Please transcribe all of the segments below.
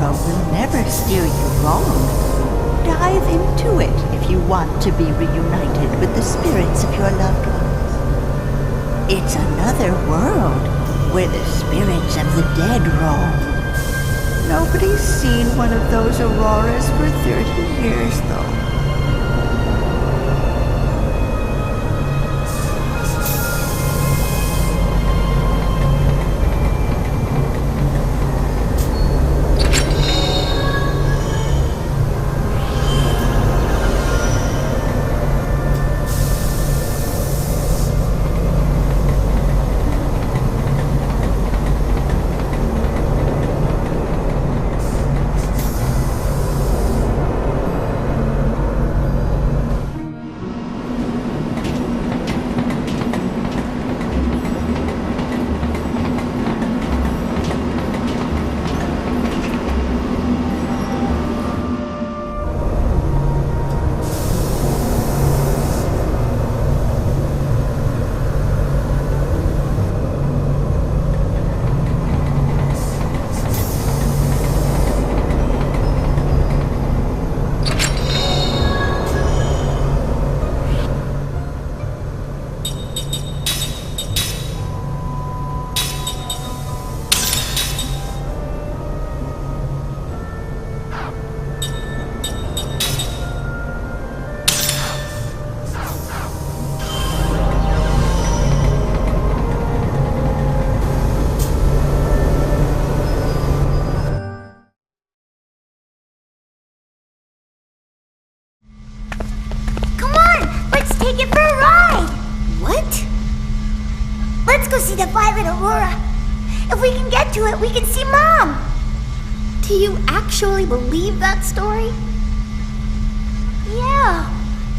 Aurora will never steer you wrong. Dive into it if you want to be reunited with the spirits of your loved ones. It's another world where the spirits of the dead roam. Nobody's seen one of those auroras for 30 years, though. The violet aurora. If we can get to it, we can see Mom. Do you actually believe that story? Yeah.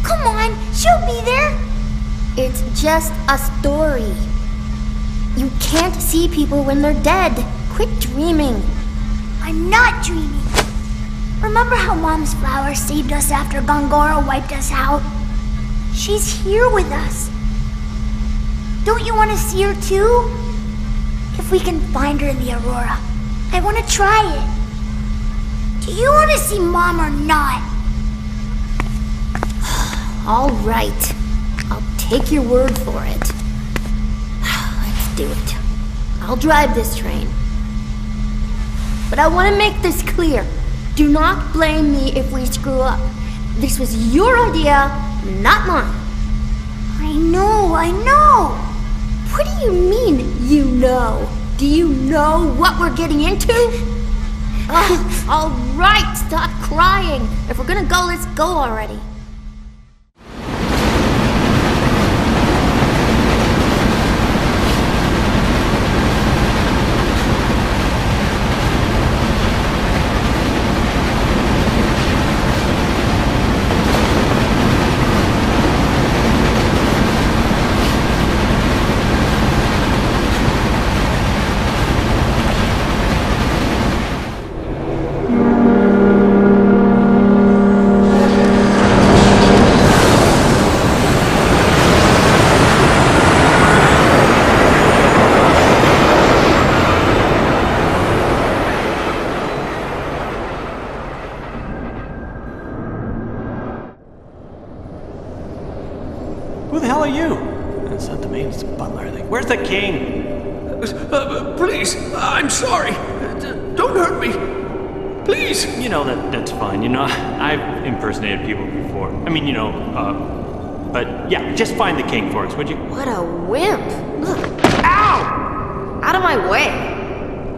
Come on, she'll be there. It's just a story. You can't see people when they're dead. Quit dreaming. I'm not dreaming. Remember how Mom's flower saved us after Gongora wiped us out? She's here with us. Don't you want to see her too? If we can find her in the aurora, I want to try it. Do you want to see Mom or not? All right. I'll take your word for it. Let's do it. I'll drive this train. But I want to make this clear. Do not blame me if we screw up. This was your idea, not mine. I know. What do you mean, you know? Do you know what we're getting into? All right, stop crying. If we're gonna go, let's go already. Who the hell are you? That's not the maid, it's the butler, I think. Where's the king? Please, I'm sorry. Don't hurt me. Please. You know, that's fine. You know, I've impersonated people before. I mean, you know, but yeah, just find the king for us, would you? What a wimp. Look. Ow! Out of my way.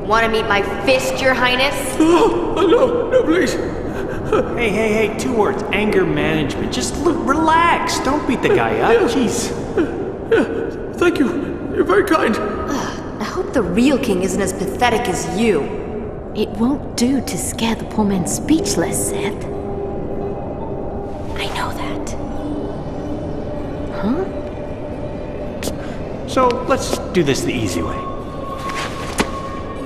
Want to meet my fist, Your Highness? Oh, no, please. Hey, 2 words. Anger management. Just relax. Don't beat the guy up. Yeah. Jeez. Yeah, thank you. You're very kind. I hope the real king isn't as pathetic as you. It won't do to scare the poor man speechless, Seth. I know that. Huh? So, let's do this the easy way.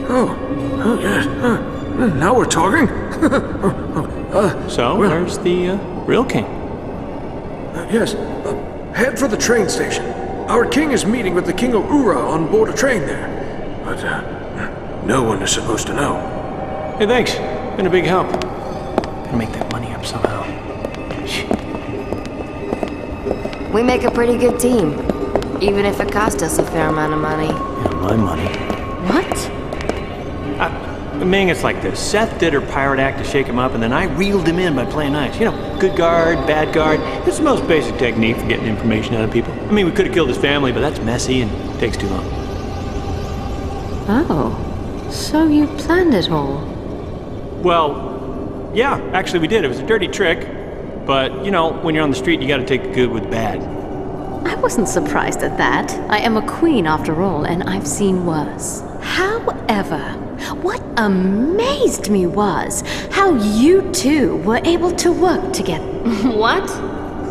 Oh yes. Now we're talking. So, where's the real king? Yes. Head for the train station. Our king is meeting with the king of Ura on board a train there. But no one is supposed to know. Hey, thanks. Been a big help. Gotta make that money up somehow. We make a pretty good team, even if it cost us a fair amount of money. Yeah, my money. What? Ming, it's like this. Seth did her pirate act to shake him up, and then I reeled him in by playing nice. You know, good guard, bad guard. It's the most basic technique for getting information out of people. I mean, we could have killed his family, but that's messy and takes too long. Oh, so you planned it all? Well, yeah, actually we did. It was a dirty trick. But, you know, when you're on the street, you gotta take the good with the bad. I wasn't surprised at that. I am a queen after all, and I've seen worse. However, what amazed me was how you two were able to work together. What?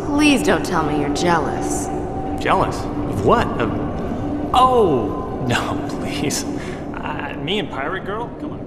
Please don't tell me you're jealous. Jealous? Of what? Of... Oh! No, please. Me and Pirate Girl? Come on.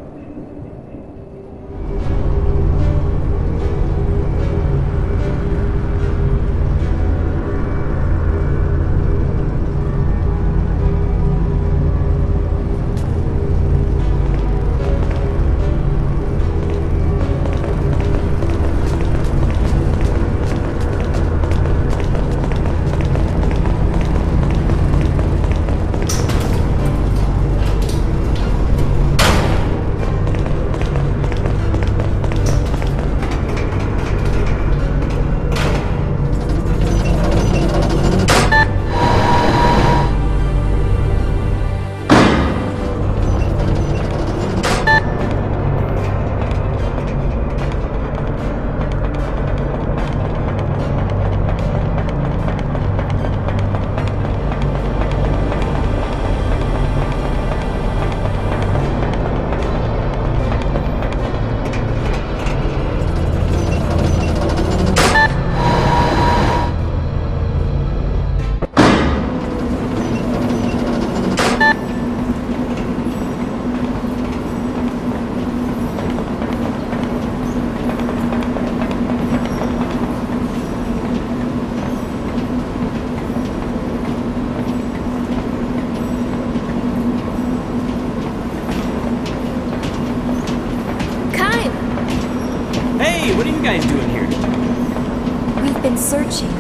Searching.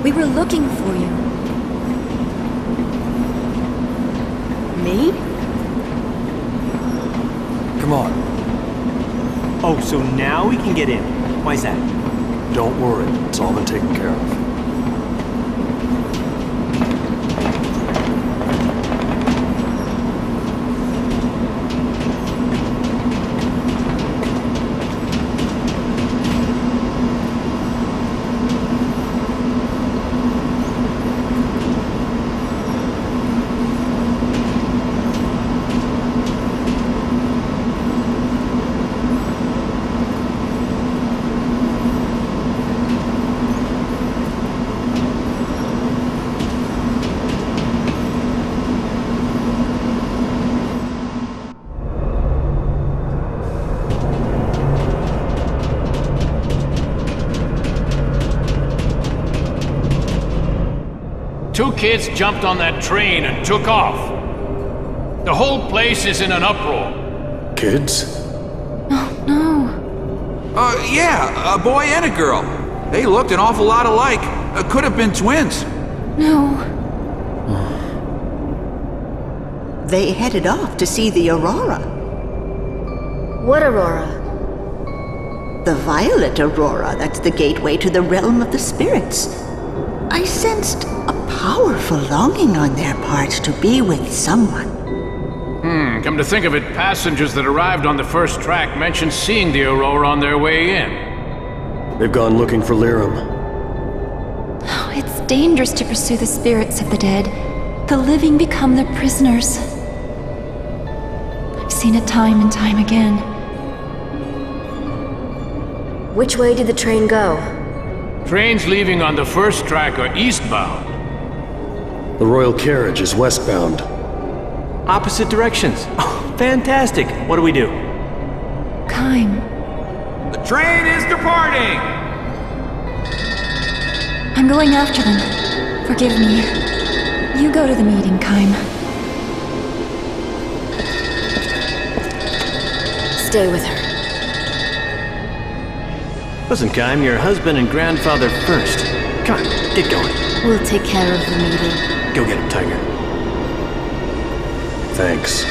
We were looking for you. Me? Come on. Oh, so now we can get in. Why's that? Don't worry, it's all been taken care of. Two kids jumped on that train and took off. The whole place is in an uproar. Kids? Oh, no. Yeah, a boy and a girl. They looked an awful lot alike. Could have been twins. No. They headed off to see the aurora. What aurora? The violet aurora, that's the gateway to the realm of the spirits. I sensed a powerful longing on their parts to be with someone. Come to think of it, passengers that arrived on the first track mentioned seeing the aurora on their way in. They've gone looking for Lirum. Oh, it's dangerous to pursue the spirits of the dead. The living become their prisoners. I've seen it time and time again. Which way did the train go? Trains leaving on the first track are eastbound. The royal carriage is westbound. Opposite directions. Oh, fantastic. What do we do? Kaim. The train is departing! I'm going after them. Forgive me. You go to the meeting, Kaim. stay with her. Listen, Kaim, your husband and grandfather first. Come on, get going. We'll take care of the meeting. Go get him, Tiger. Thanks.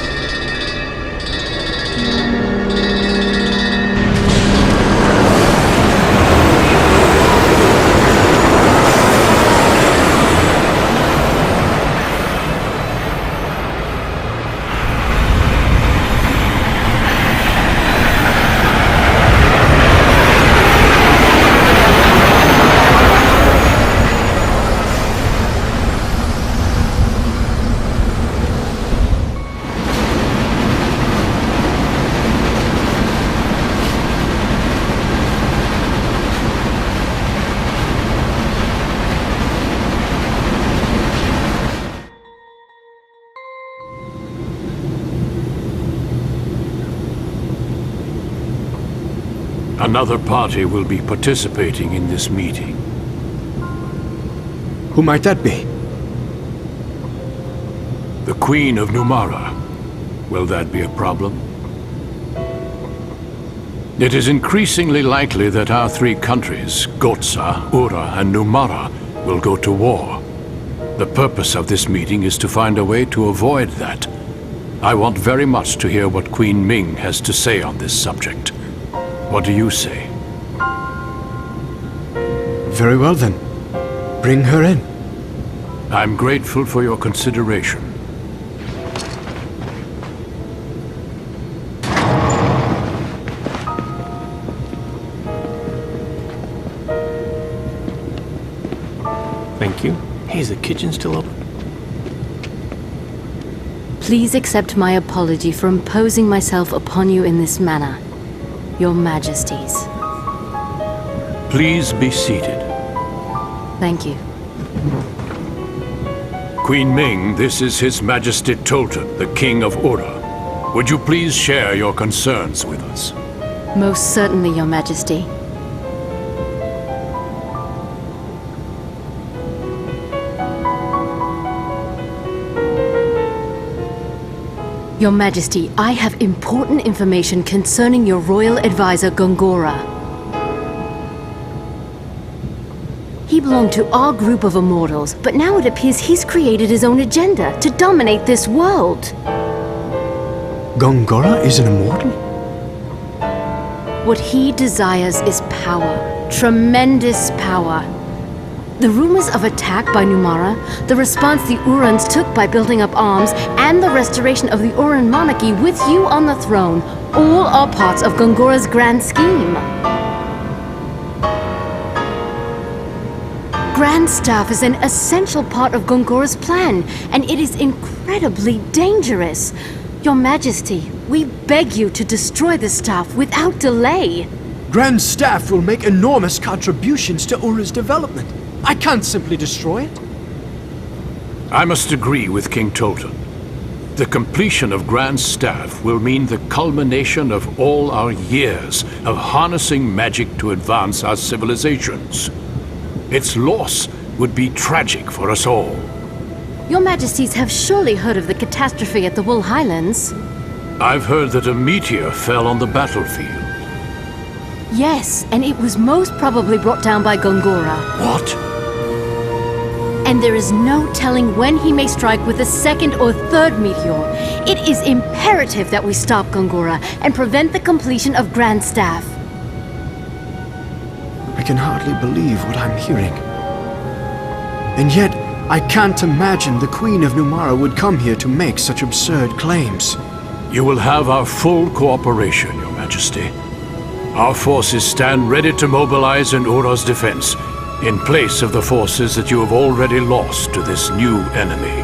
Another party will be participating in this meeting. Who might that be? The Queen of Numara. Will that be a problem? It is increasingly likely that our three countries, Gohtza, Ura, and Numara, will go to war. The purpose of this meeting is to find a way to avoid that. I want very much to hear what Queen Ming has to say on this subject. What do you say? Very well then. Bring her in. I'm grateful for your consideration. Thank you. Hey, is the kitchen still open? Please accept my apology for imposing myself upon you in this manner. Your Majesties. Please be seated. Thank you. Queen Ming, this is His Majesty Tolten, the King of Ura. Would you please share your concerns with us? Most certainly, Your Majesty. Your Majesty, I have important information concerning your royal advisor, Gongora. He belonged to our group of immortals, but now it appears he's created his own agenda to dominate this world. Gongora is an immortal? What he desires is power. Tremendous power. The rumors of attack by Numara, the response the Urans took by building up arms, and the restoration of the Uran monarchy with you on the throne, all are parts of Gongora's grand scheme. Grand Staff is an essential part of Gongora's plan, and it is incredibly dangerous. Your Majesty, we beg you to destroy the staff without delay. Grand Staff will make enormous contributions to Ura's development. I can't simply destroy it. I must agree with King Tolten. The completion of Grand Staff will mean the culmination of all our years of harnessing magic to advance our civilizations. Its loss would be tragic for us all. Your Majesties have surely heard of the catastrophe at the Wool Highlands. I've heard that a meteor fell on the battlefield. Yes, and it was most probably brought down by Gongora. What? And there is no telling when he may strike with a second or third meteor. It is imperative that we stop Gongora and prevent the completion of Grand Staff. I can hardly believe what I'm hearing. And yet, I can't imagine the Queen of Numara would come here to make such absurd claims. You will have our full cooperation, Your Majesty. Our forces stand ready to mobilize in Ura's defense, in place of the forces that you have already lost to this new enemy.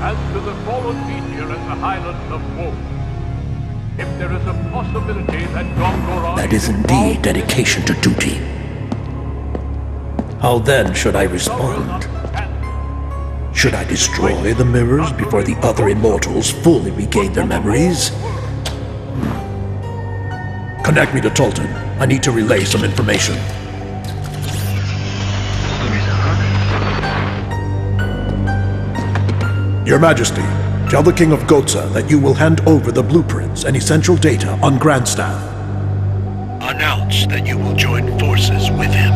As to the fallen meteor in the Highlands of Wool, if there is a possibility that Gongora... That is indeed dedication to duty. How then should I respond? Should I destroy the mirrors before the other immortals fully regain their memories? Connect me to Tolten. I need to relay some information. Your Majesty, tell the King of Gohtza that you will hand over the blueprints and essential data on Grandstaff. Announce that you will join forces with him.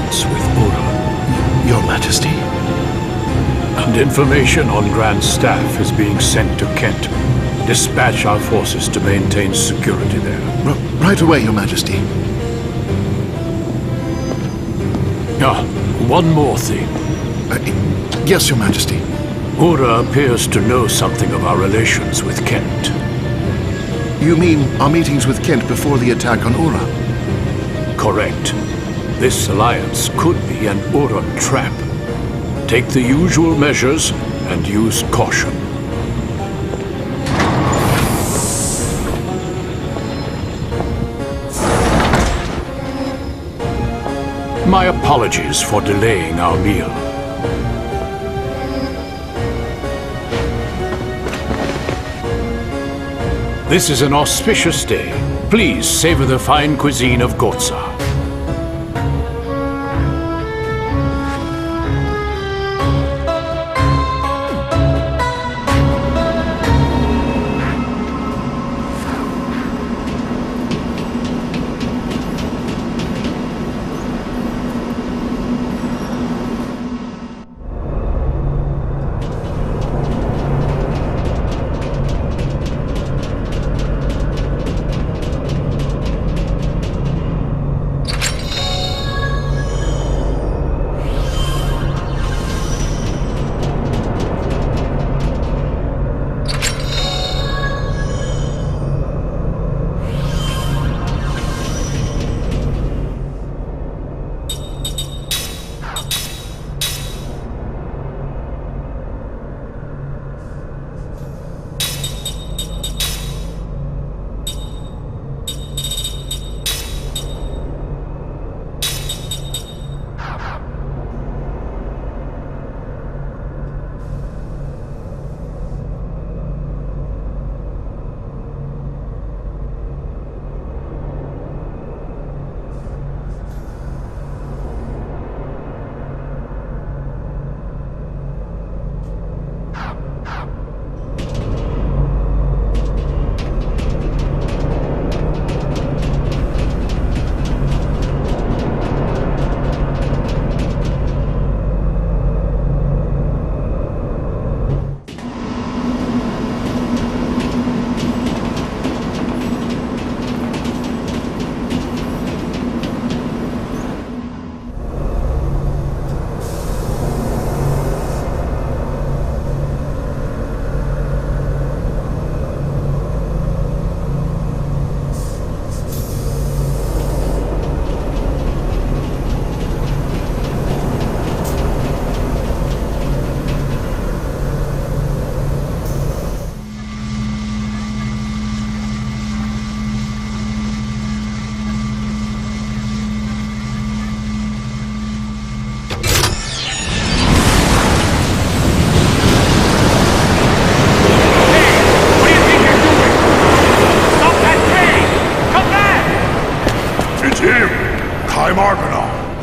With Ura. Your Majesty? And information on Grand Staff is being sent to Kent. Dispatch our forces to maintain security there. Right away, Your Majesty. One more thing. Yes, Your Majesty. Ura appears to know something of our relations with Kent. You mean our meetings with Kent before the attack on Ura? Correct. This alliance could be an Ura trap. Take the usual measures and use caution. My apologies for delaying our meal. This is an auspicious day. Please savor the fine cuisine of Gohtza.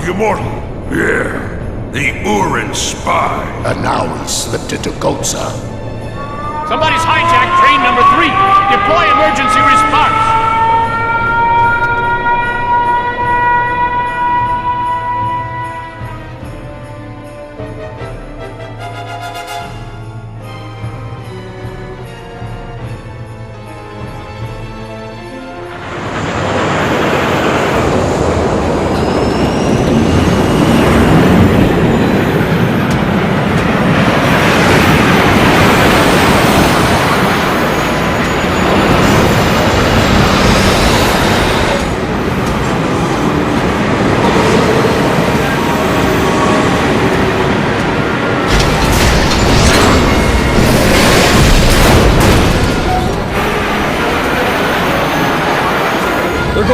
Immortal. Yeah, the Uran spy. And now he slipped into Gohtza. Somebody's hijacked train number 3. Deploy emergency response.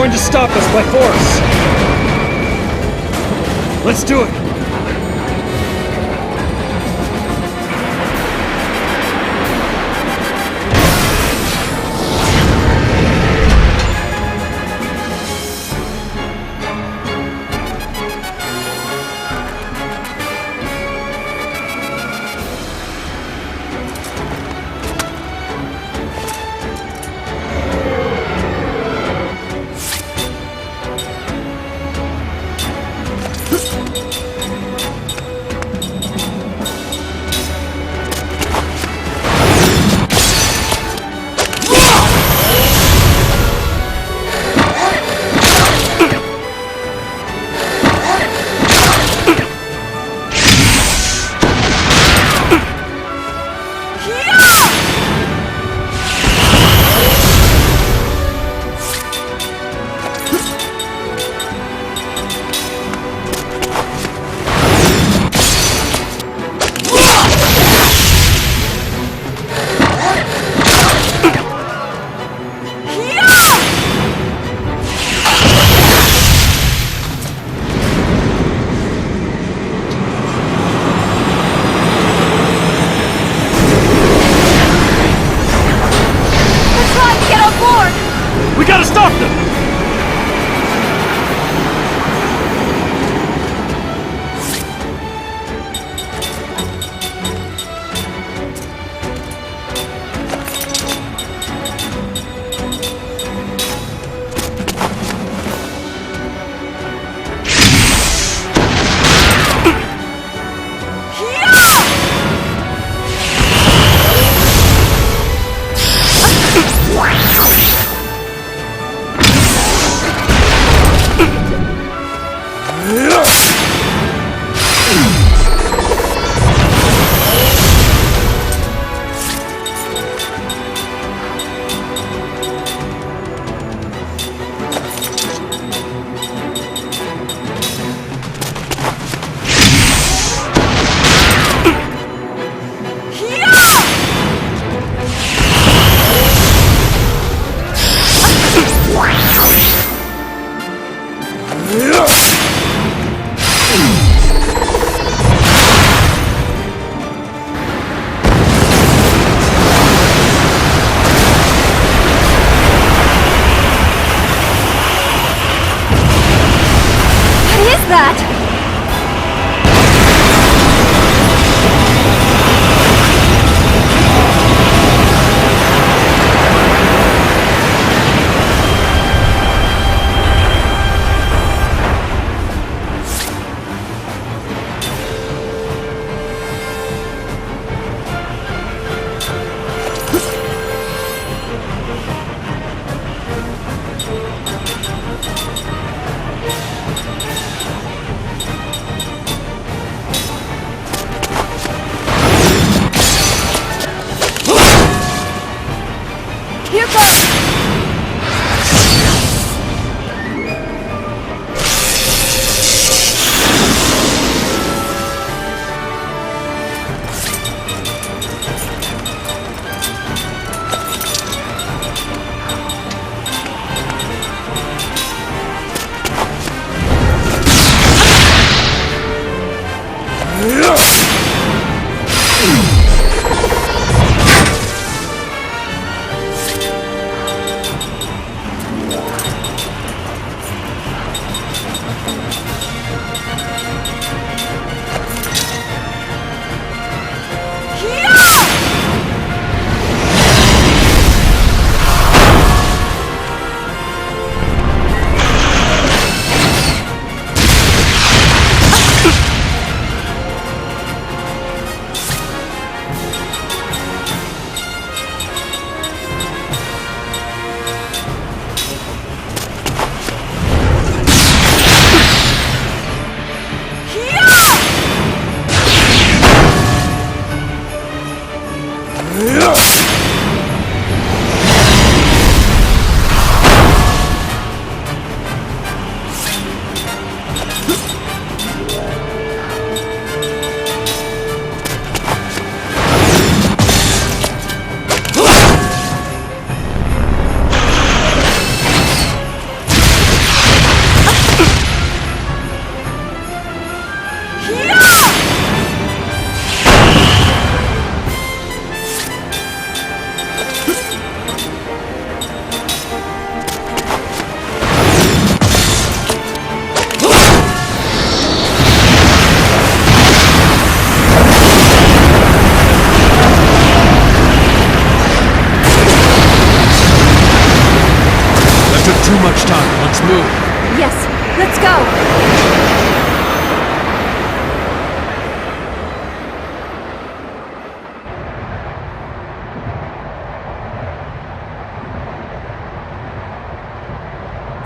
going to stop us by force. Let's do it.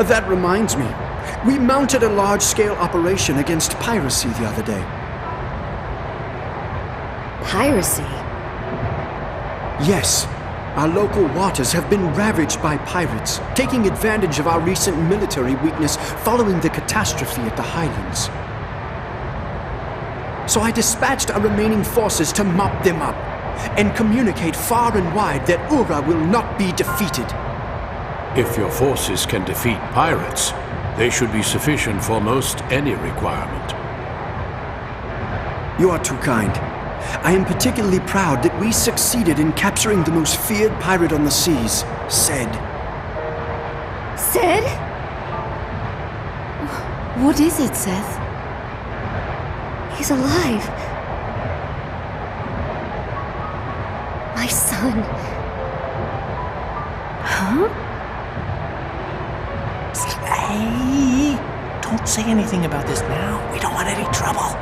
That reminds me. We mounted a large-scale operation against piracy the other day. Piracy? Yes. Our local waters have been ravaged by pirates, taking advantage of our recent military weakness following the catastrophe at the Highlands. So I dispatched our remaining forces to mop them up and communicate far and wide that Ura will not be defeated. If your forces can defeat pirates, they should be sufficient for most any requirement. You are too kind. I am particularly proud that we succeeded in capturing the most feared pirate on the seas, Ced. Ced? What is it, Seth? He's alive. My son. Huh? Hey, don't say anything about this now. We don't want any trouble.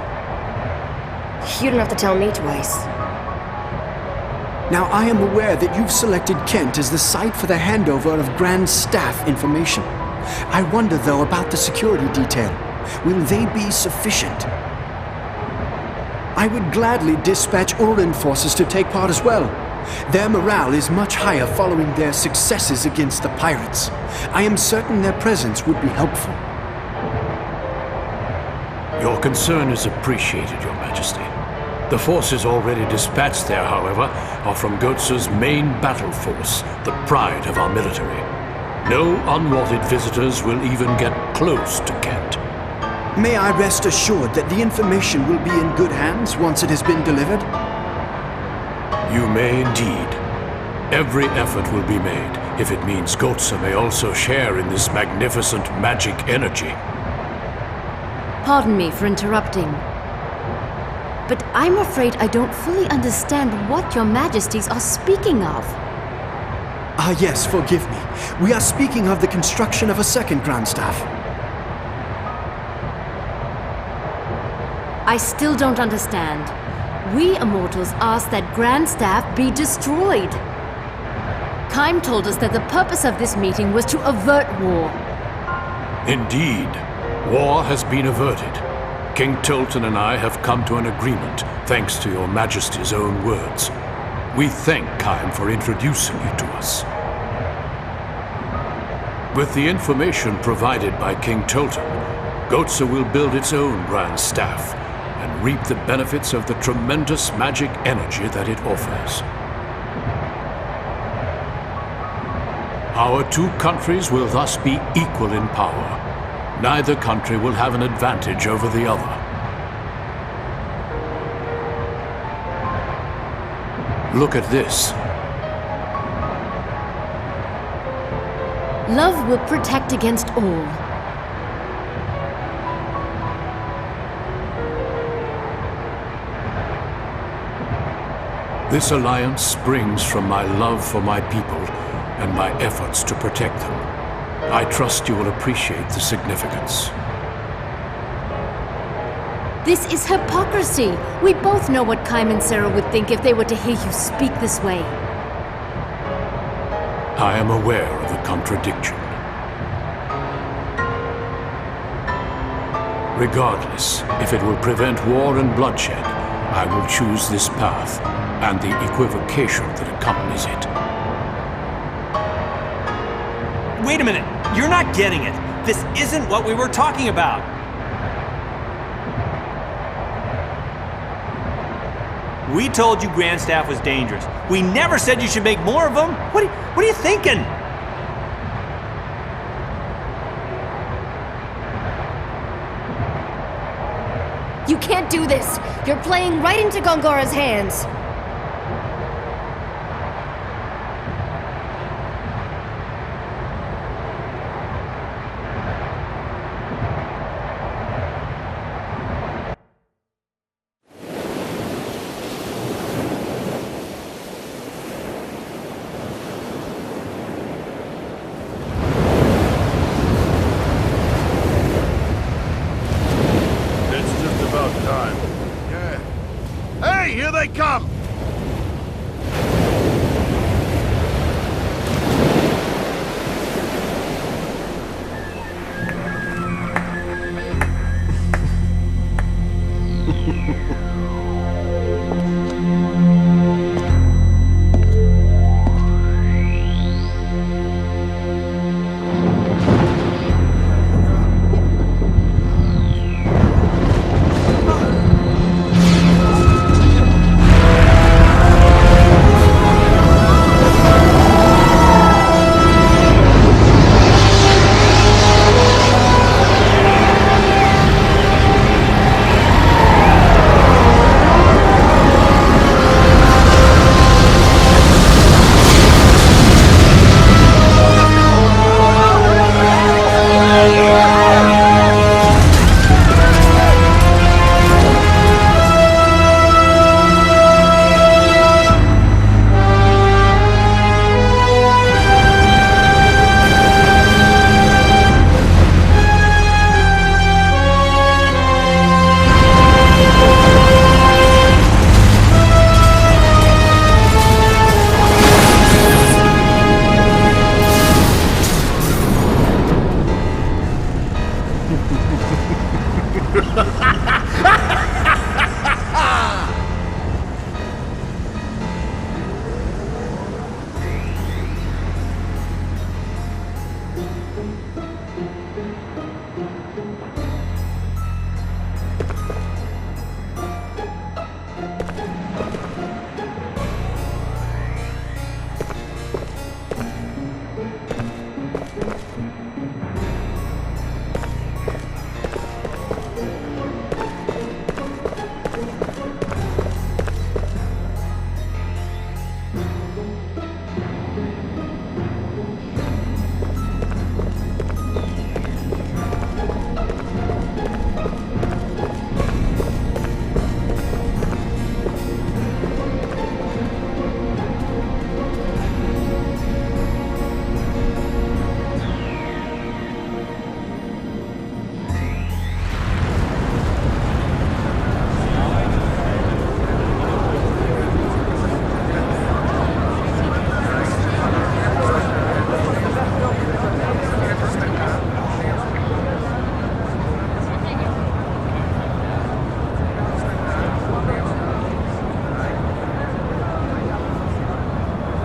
You don't have to tell me twice. Now, I am aware that you've selected Kent as the site for the handover of Grand Staff information. I wonder, though, about the security detail. Will they be sufficient? I would gladly dispatch Urin forces to take part as well. Their morale is much higher following their successes against the pirates. I am certain their presence would be helpful. Your concern is appreciated, Your Majesty. The forces already dispatched there, however, are from Gohtza's main battle force, the pride of our military. No unwanted visitors will even get close to Kent. May I rest assured that the information will be in good hands once it has been delivered? You may indeed. Every effort will be made, if it means Gohtza may also share in this magnificent magic energy. Pardon me for interrupting, but I'm afraid I don't fully understand what your majesties are speaking of. Ah, yes, forgive me. We are speaking of the construction of a second Grand Staff. I still don't understand. We immortals asked that Grand Staff be destroyed. Kaim told us that the purpose of this meeting was to avert war. Indeed, war has been averted. King Tolten and I have come to an agreement, thanks to your Majesty's own words. We thank Kaim for introducing you to us. With the information provided by King Tolten, Gohtza will build its own Grand Staff and reap the benefits of the tremendous magic energy that it offers. Our two countries will thus be equal in power. Neither country will have an advantage over the other. Look at this. Love will protect against all. This alliance springs from my love for my people and my efforts to protect them. I trust you will appreciate the significance. This is hypocrisy. We both know what Kaim and Sarah would think if they were to hear you speak this way. I am aware of the contradiction. Regardless, if it will prevent war and bloodshed, I will choose this path and the equivocation that accompanies it. Wait a minute, you're not getting it. This isn't what we were talking about. We told you Grand Staff was dangerous. We never said you should make more of them. What are you thinking? You can't do this. You're playing right into Gongora's hands.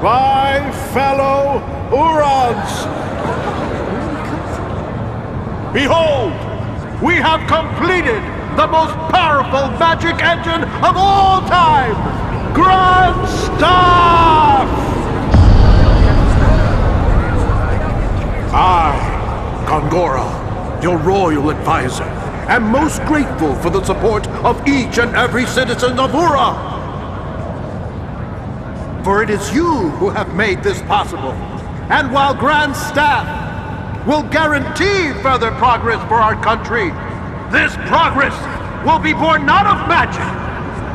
My fellow Urans! Behold! We have completed the most powerful magic engine of all time! Grand Staff! I, Gongora, your royal advisor, am most grateful for the support of each and every citizen of Ura. For it is you who have made this possible. And while Grand Staff will guarantee further progress for our country, this progress will be born not of magic,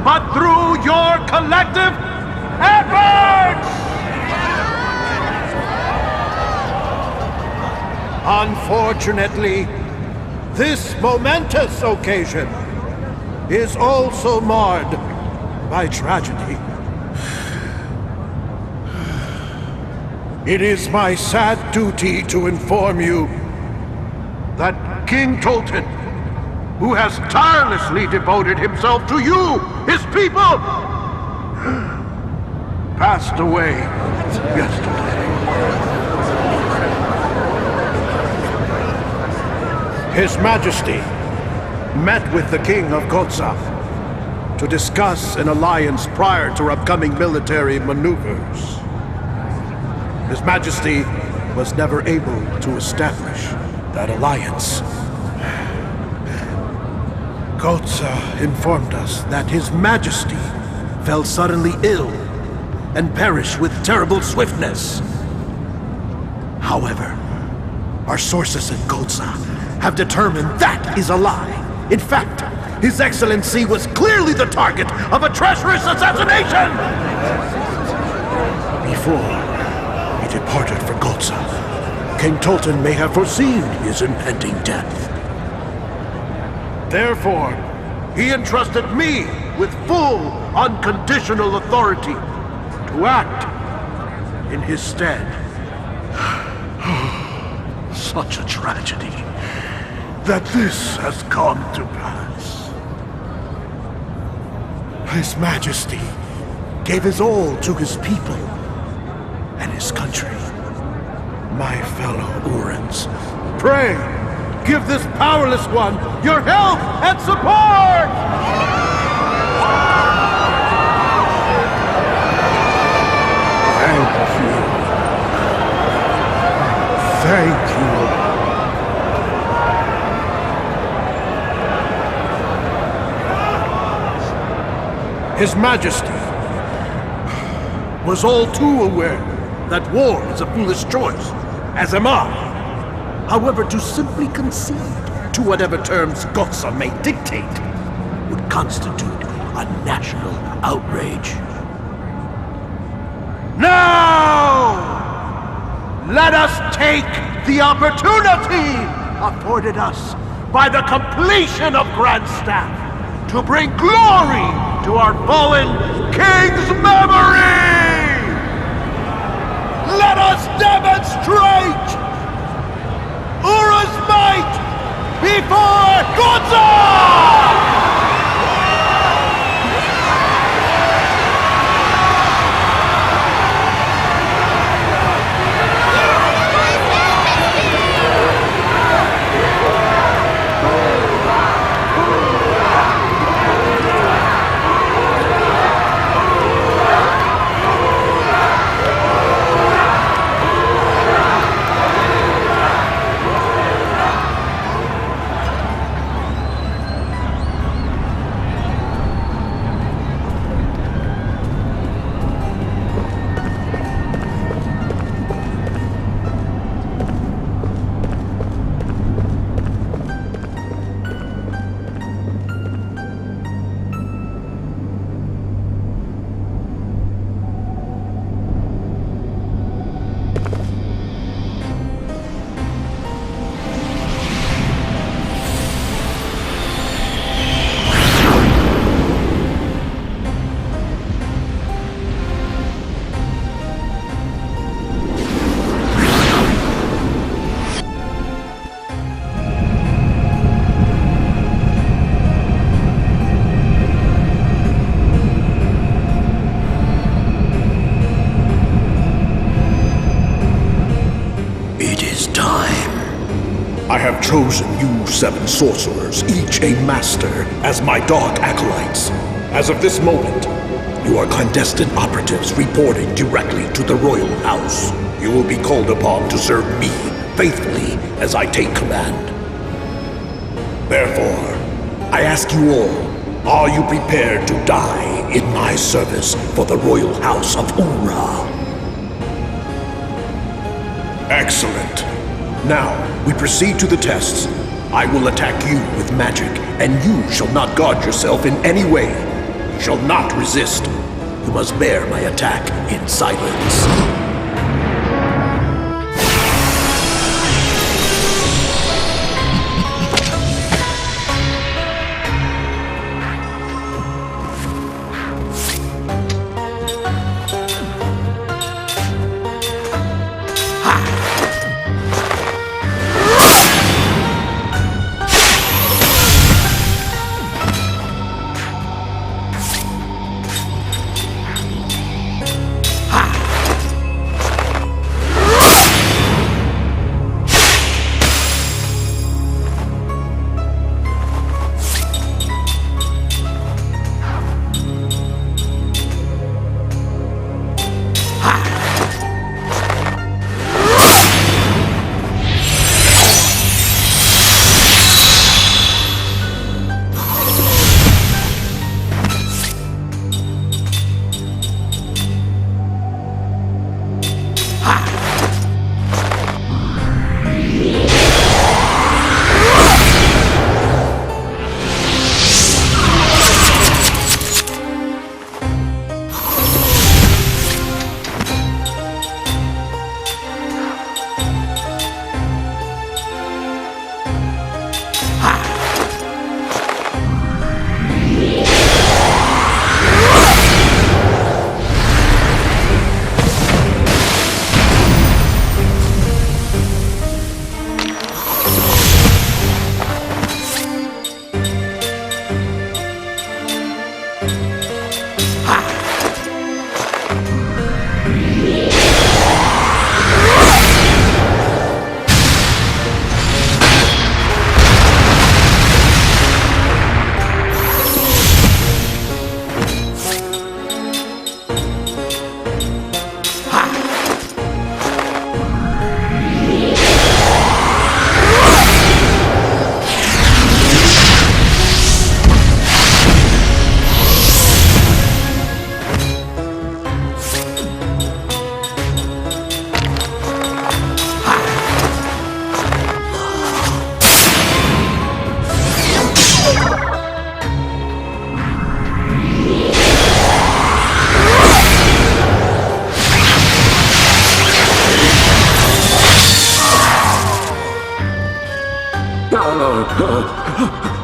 but through your collective efforts! Unfortunately, this momentous occasion is also marred by tragedy. It is my sad duty to inform you that King Tolten, who has tirelessly devoted himself to you, his people, passed away yesterday. His Majesty met with the King of Gohtza to discuss an alliance prior to upcoming military maneuvers. His Majesty was never able to establish that alliance. Gohtza informed us that His Majesty fell suddenly ill and perished with terrible swiftness. However, our sources in Gohtza have determined that is a lie. In fact, His Excellency was clearly the target of a treacherous assassination! Before he departed for Gohtza, King Tolten may have foreseen his impending death. Therefore, he entrusted me with full, unconditional authority to act in his stead. Such a tragedy that this has come to pass. His Majesty gave his all to his people and his country. My fellow Urans, pray, give this powerless one your help and support! Thank you. Thank you. His Majesty was all too aware that war is a foolish choice, as am I. However, to simply concede to whatever terms Gohtza may dictate would constitute a national outrage. Now, let us take the opportunity afforded us by the completion of Grand Staff to bring glory to our fallen king's memory! Let us demonstrate Ura's might before Gohtza! I have chosen you 7 sorcerers, each a master, as my dark acolytes. As of this moment, you are clandestine operatives reporting directly to the royal house. You will be called upon to serve me faithfully as I take command. Therefore, I ask you all, are you prepared to die in my service for the royal house of Ura? Excellent. Now, we proceed to the tests. I will attack you with magic, and you shall not guard yourself in any way. You shall not resist. You must bear my attack in silence.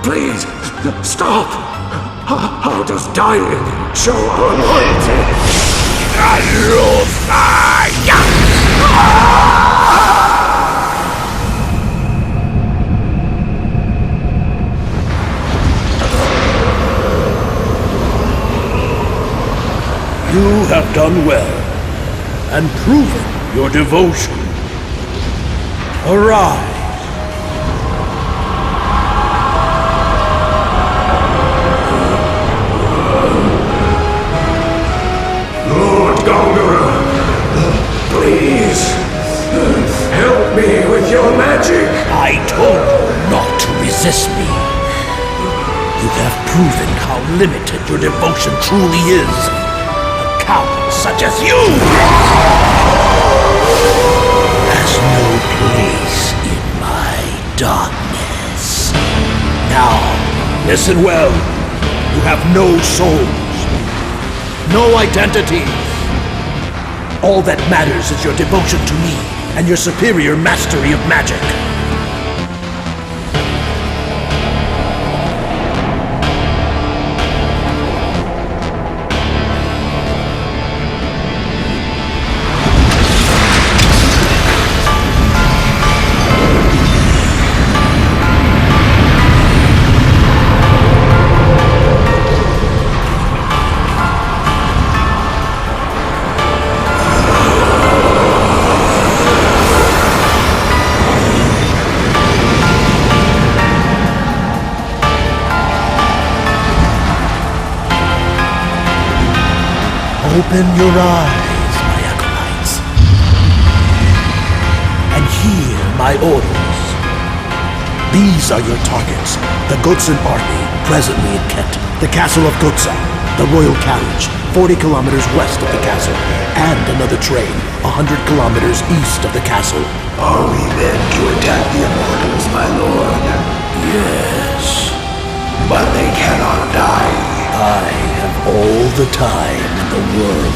Please, stop! How does dying show our loyalty? You have done well, and proven your devotion. Arise. Lord Gongora, please, help me with your magic. I told you not to resist me. You have proven how limited your devotion truly is. Cowards such as you has no place in my darkness. Now, listen well. You have no souls, no identity. All that matters is your devotion to me and your superior mastery of magic. Open your eyes, my acolytes, and hear my orders. These are your targets: the Gohtza army, presently in Kent, the castle of Gohtza, the royal carriage, 40 kilometers west of the castle, and another train, 100 kilometers east of the castle. Are we meant to attack the immortals, my lord? Yes. But they cannot die. I have all the time in the world.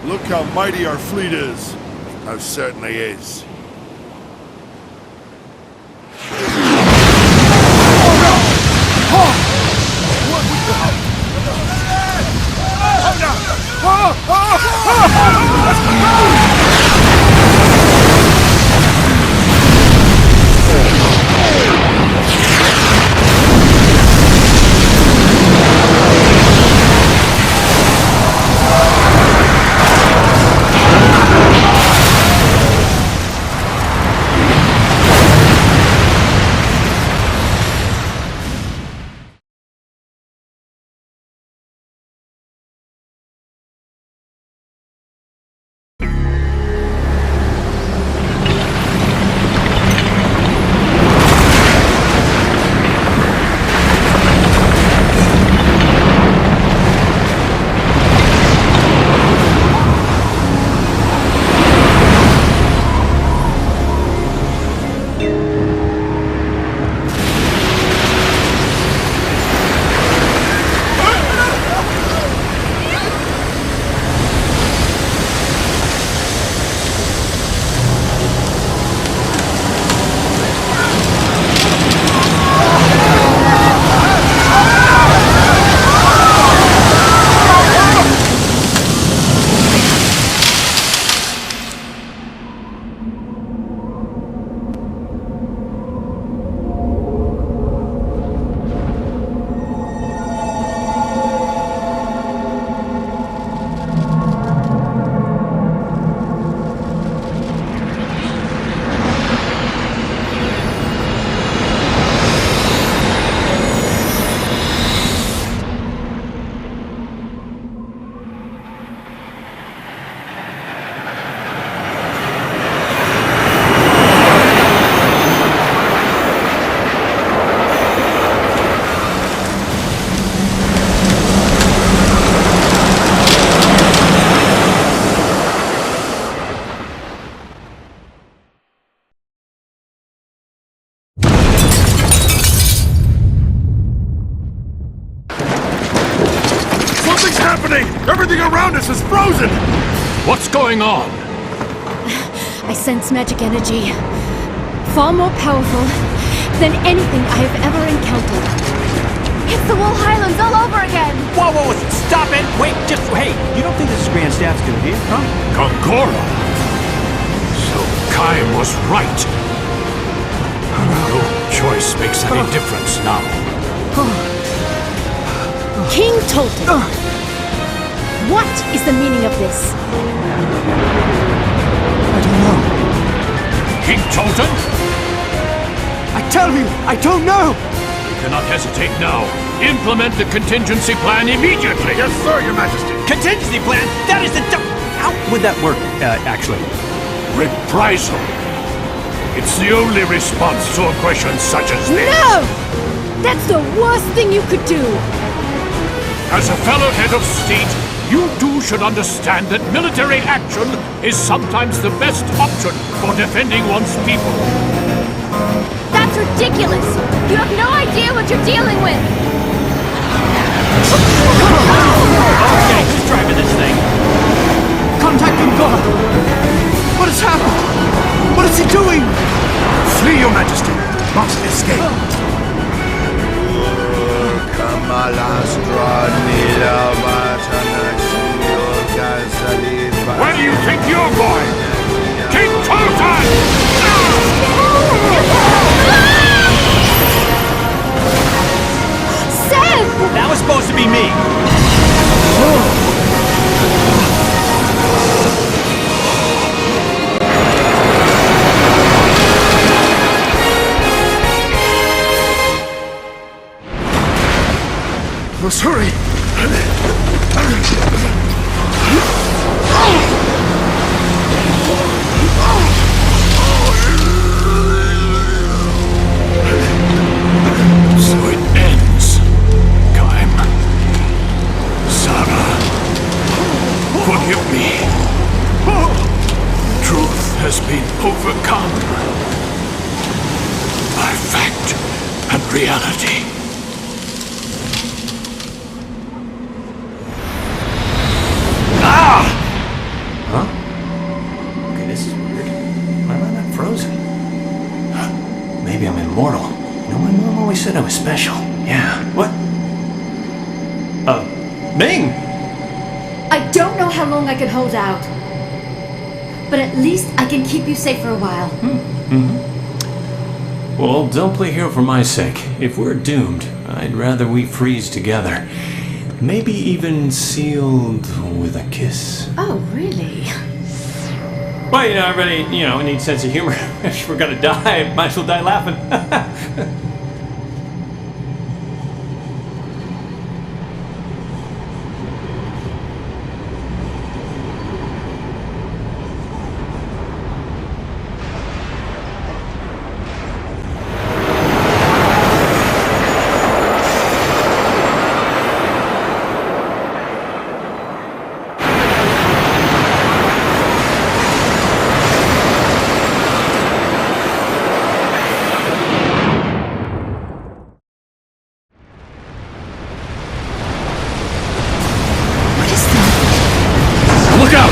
Look how mighty our fleet is. Most certainly is. Everything around us is frozen! What's going on? I sense magic energy. Far more powerful than anything I have ever encountered. It's the Wool Highlands all over again! Whoa, whoa, stop it! Wait, hey, you don't think this is Grand Staff's good idea, huh? Gongora! So Kaim was right. No choice makes any difference now. King Tolten! What is the meaning of this? I don't know. King Tolten? I tell you, I don't know! You cannot hesitate now. Implement the contingency plan immediately! Yes, sir, Your Majesty! Contingency plan? That is the how would that work, actually? Reprisal! It's the only response to aggression such as this! No! That's the worst thing you could do! As a fellow head of state, you too should understand that military action is sometimes the best option for defending one's people. ridiculous! You have no idea what you're dealing with! Okay, who's driving this thing? Contact Gongora! What has happened? What is he doing? Flee, Your Majesty! Must escape! Where do you think you're going? King Tolten! Seth! That was supposed to be me. Let's hurry! So it ends. Kaim. Sarah. Forgive me. Truth has been overcome by fact and reality. Okay, this is weird. Why am I not frozen? Maybe I'm immortal. You know, my mom always said I was special. Yeah. What? Ming! I don't know how long I can hold out. But at least I can keep you safe for a while. Well, don't play hero for my sake. If we're doomed, I'd rather we freeze together. Maybe even sealed with a kiss. Oh, really? Well, you know, everybody, we need a sense of humor. If we're gonna die, might as well die laughing. Look out!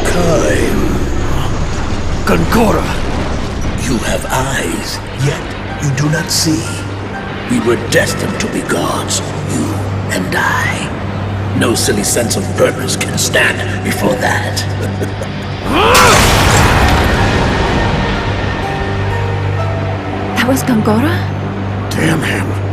Kaim. Gongora! You have eyes, yet you do not see. We were destined to be gods, you and I. No silly sense of purpose can stand before that. That was Gongora? Damn him.